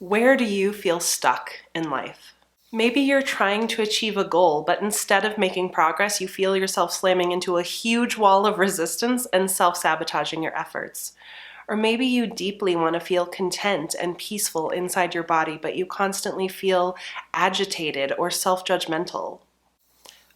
Where do you feel stuck in life? Maybe you're trying to achieve a goal, but instead of making progress, you feel yourself slamming into a huge wall of resistance and self-sabotaging your efforts. Or maybe you deeply want to feel content and peaceful inside your body, but you constantly feel agitated or self-judgmental.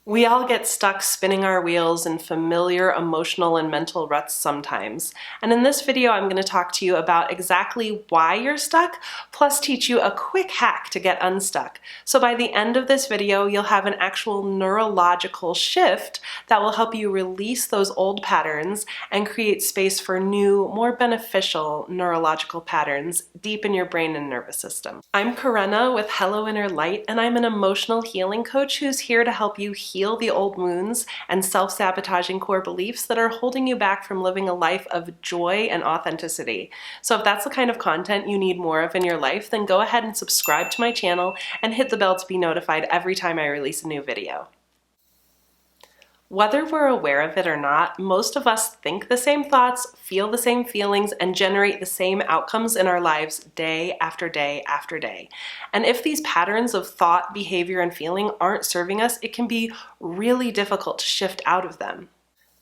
We all get stuck spinning our wheels in familiar emotional and mental ruts sometimes. And in this video, I'm going to talk to you about exactly why you're stuck, plus teach you a quick hack to get unstuck. So by the end of this video, you'll have an actual neurological shift that will help you release those old patterns and create space for new, more beneficial neurological patterns deep in your brain and nervous system. I'm Karenna with Hello Inner Light, and I'm an emotional healing coach who's here to help you heal the old wounds and self-sabotaging core beliefs that are holding you back from living a life of joy and authenticity. So if that's the kind of content you need more of in your life, then go ahead and subscribe to my channel and hit the bell to be notified every time I release a new video. Whether we're aware of it or not, most of us think the same thoughts, feel the same feelings, and generate the same outcomes in our lives day after day after day. And if these patterns of thought, behavior, and feeling aren't serving us, it can be really difficult to shift out of them.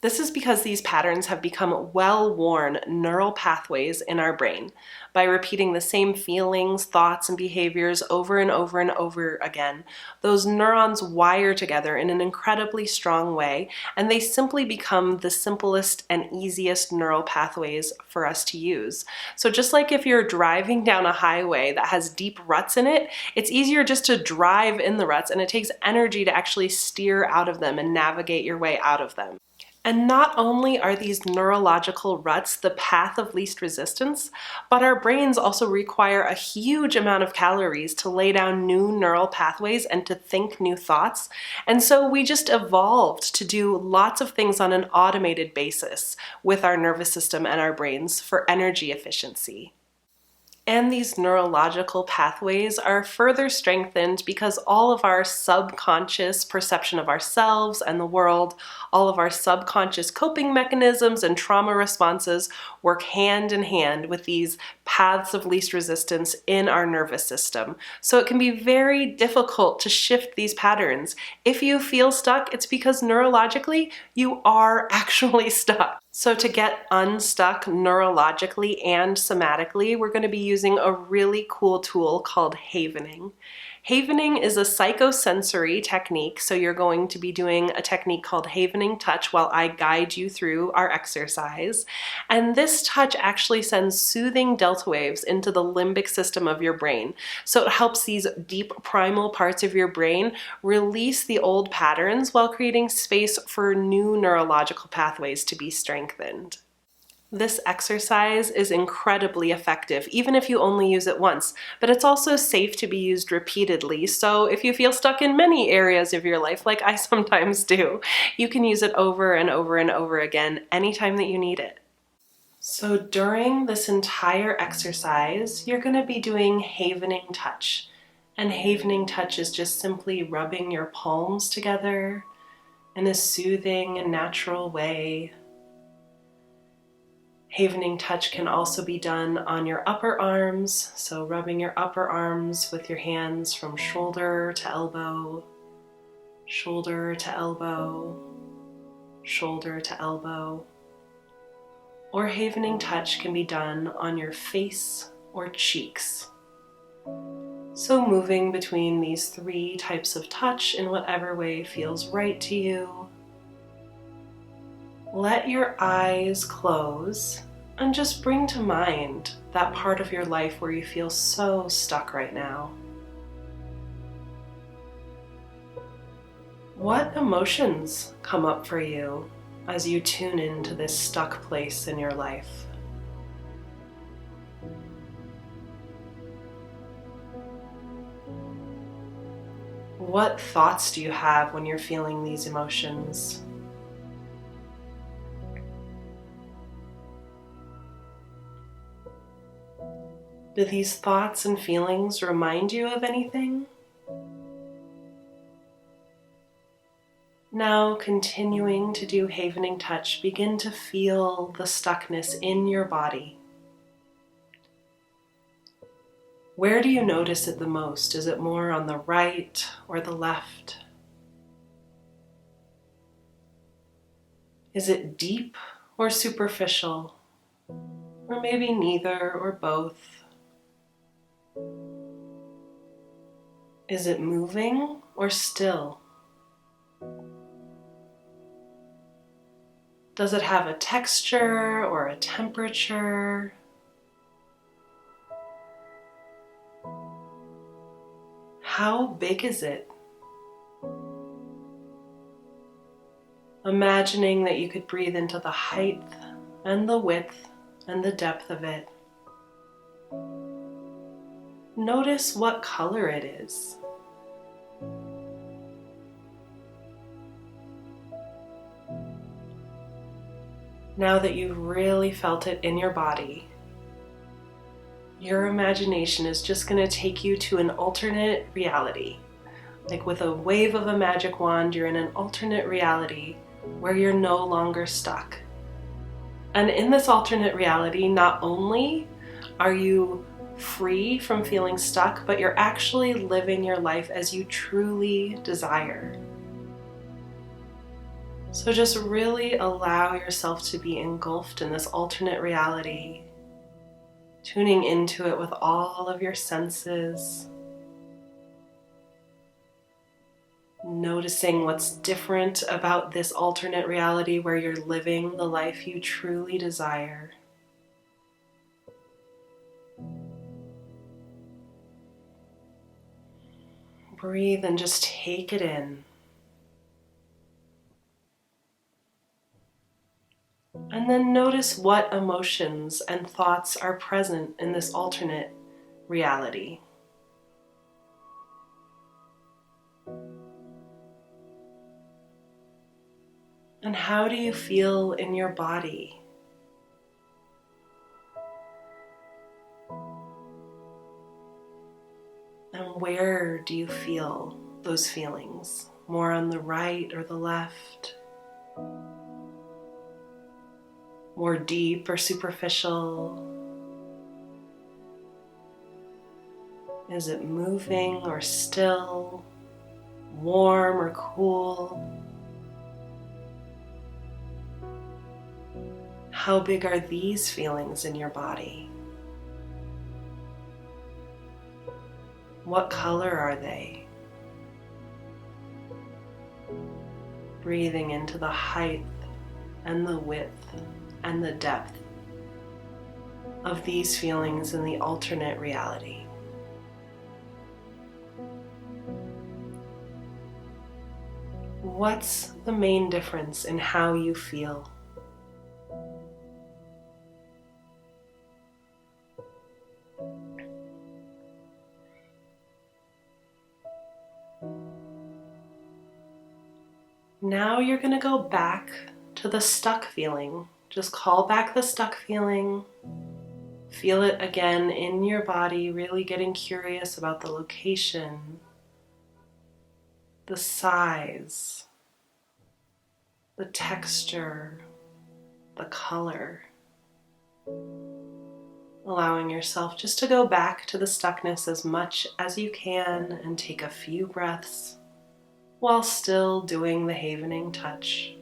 This is because these patterns have become well-worn neural pathways in our brain. By repeating the same feelings, thoughts, and behaviors over and over and over again, those neurons wire together in an incredibly strong way, and they simply become the simplest and easiest neural pathways for us to use. So just like if you're driving down a highway that has deep ruts in it, it's easier just to drive in the ruts, and it takes energy to actually steer out of them and navigate your way out of them. And not only are these neurological ruts the path of least resistance, but our brains also require a huge amount of calories to lay down new neural pathways and to think new thoughts. And so we just evolved to do lots of things on an automated basis with our nervous system and our brains for energy efficiency. And these neurological pathways are further strengthened because all of our subconscious perception of ourselves and the world, all of our subconscious coping mechanisms and trauma responses work hand in hand with these paths of least resistance in our nervous system. So it can be very difficult to shift these patterns. If you feel stuck, it's because neurologically you are actually stuck. So to get unstuck neurologically and somatically, we're going to be using a really cool tool called havening. Havening is a psychosensory technique, so you're going to be doing a technique called havening touch while I guide you through our exercise. And this touch actually sends soothing delta waves into the limbic system of your brain. So it helps these deep primal parts of your brain release the old patterns while creating space for new neurological pathways to be strengthened. This exercise is incredibly effective, even if you only use it once, but it's also safe to be used repeatedly. So if you feel stuck in many areas of your life, like I sometimes do, you can use it over and over and over again anytime that you need it. So during this entire exercise, you're going to be doing havening touch. And havening touch is just simply rubbing your palms together in a soothing and natural way. Havening touch can also be done on your upper arms, so rubbing your upper arms with your hands from shoulder to elbow, shoulder to elbow, shoulder to elbow. Or havening touch can be done on your face or cheeks. So moving between these three types of touch in whatever way feels right to you. Let your eyes close and just bring to mind that part of your life where you feel so stuck right now. What emotions come up for you as you tune into this stuck place in your life? What thoughts do you have when you're feeling these emotions? Do these thoughts and feelings remind you of anything? Now, continuing to do havening touch, begin to feel the stuckness in your body. Where do you notice it the most? Is it more on the right or the left? Is it deep or superficial? Or maybe neither or both? Is it moving or still? Does it have a texture or a temperature? How big is it? Imagining that you could breathe into the height and the width and the depth of it. Notice what color it is. Now that you've really felt it in your body, your imagination is just going to take you to an alternate reality. Like with a wave of a magic wand, you're in an alternate reality where you're no longer stuck. And in this alternate reality, not only are you free from feeling stuck, but you're actually living your life as you truly desire. So just really allow yourself to be engulfed in this alternate reality, tuning into it with all of your senses, noticing what's different about this alternate reality where you're living the life you truly desire. Breathe and just take it in. And then notice what emotions and thoughts are present in this alternate reality. And how do you feel in your body? And where do you feel those feelings? More on the right or the left? More deep or superficial? Is it moving or still? Warm or cool? How big are these feelings in your body? What color are they? Breathing into the height and the width and the depth of these feelings in the alternate reality. What's the main difference in how you feel? Now you're going to go back to the stuck feeling. Just call back the stuck feeling. Feel it again in your body, really getting curious about the location, the size, the texture, the color. Allowing yourself just to go back to the stuckness as much as you can and take a few breaths while still doing the havening touch.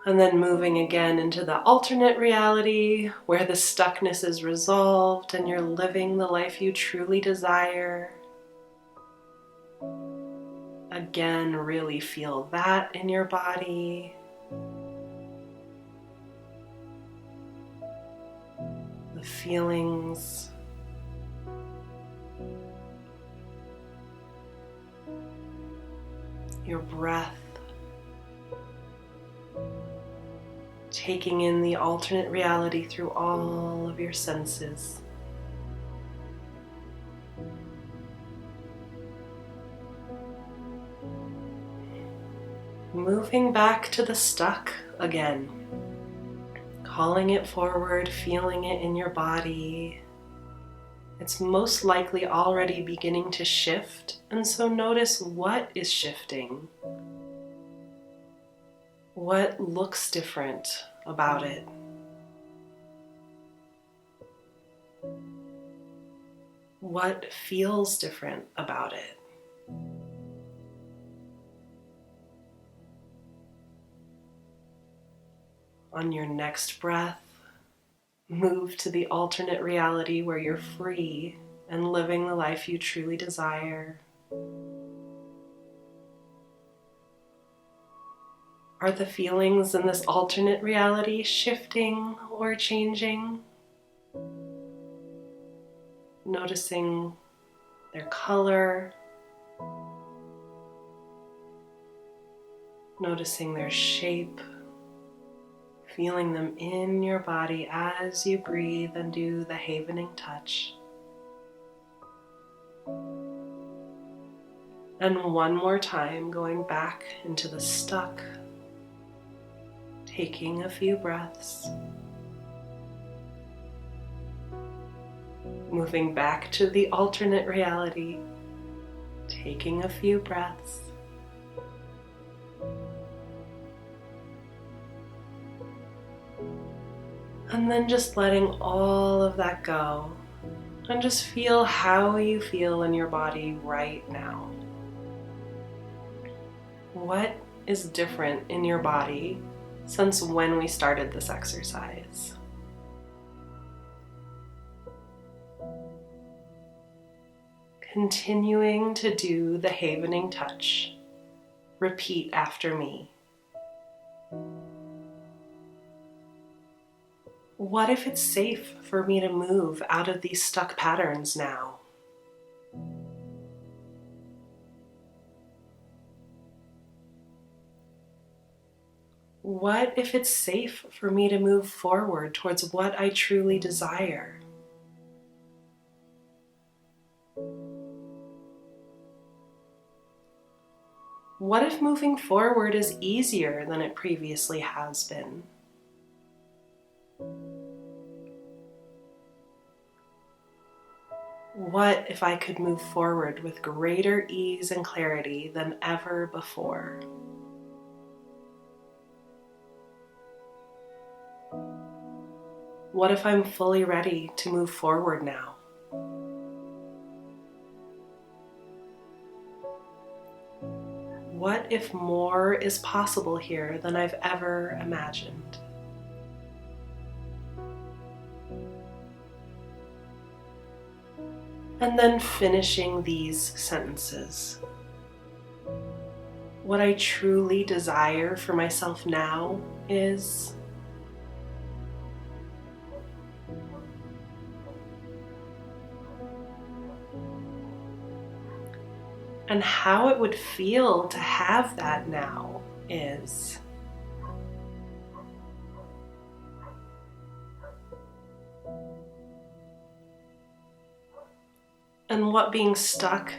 And then moving again into the alternate reality where the stuckness is resolved and you're living the life you truly desire. Again, really feel that in your body. The feelings. Your breath. Taking in the alternate reality through all of your senses. Moving back to the stuck again. Calling it forward, feeling it in your body. It's most likely already beginning to shift, and so notice what is shifting. What looks different about it? What feels different about it? On your next breath, move to the alternate reality where you're free and living the life you truly desire. Are the feelings in this alternate reality shifting or changing? Noticing their color, noticing their shape, feeling them in your body as you breathe and do the havening touch. And one more time, going back into the stuck, taking a few breaths, moving back to the alternate reality, taking a few breaths, and then just letting all of that go, and just feel how you feel in your body right now. What is different in your body since when we started this exercise? Continuing to do the havening touch. Repeat after me. What if it's safe for me to move out of these stuck patterns now? What if it's safe for me to move forward towards what I truly desire? What if moving forward is easier than it previously has been? What if I could move forward with greater ease and clarity than ever before? What if I'm fully ready to move forward now? What if more is possible here than I've ever imagined? And then finishing these sentences. What I truly desire for myself now is... And how it would feel to have that now is... And what being stuck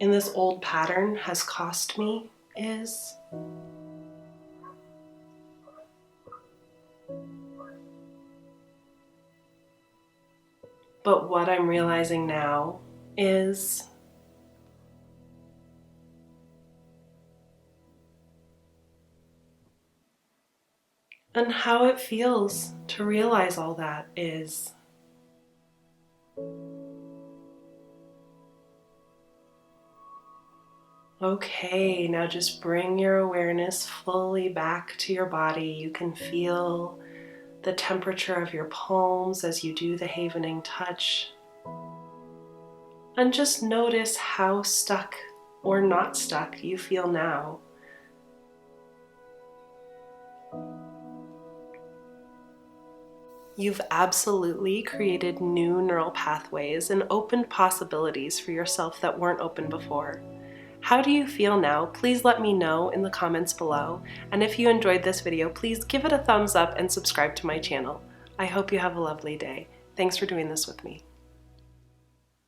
in this old pattern has cost me is... But what I'm realizing now is... And how it feels to realize all that is... Okay, now just bring your awareness fully back to your body. You can feel the temperature of your palms as you do the havening touch. And just notice how stuck or not stuck you feel now. You've absolutely created new neural pathways and opened possibilities for yourself that weren't open before. How do you feel now? Please let me know in the comments below. And if you enjoyed this video, please give it a thumbs up and subscribe to my channel. I hope you have a lovely day. Thanks for doing this with me.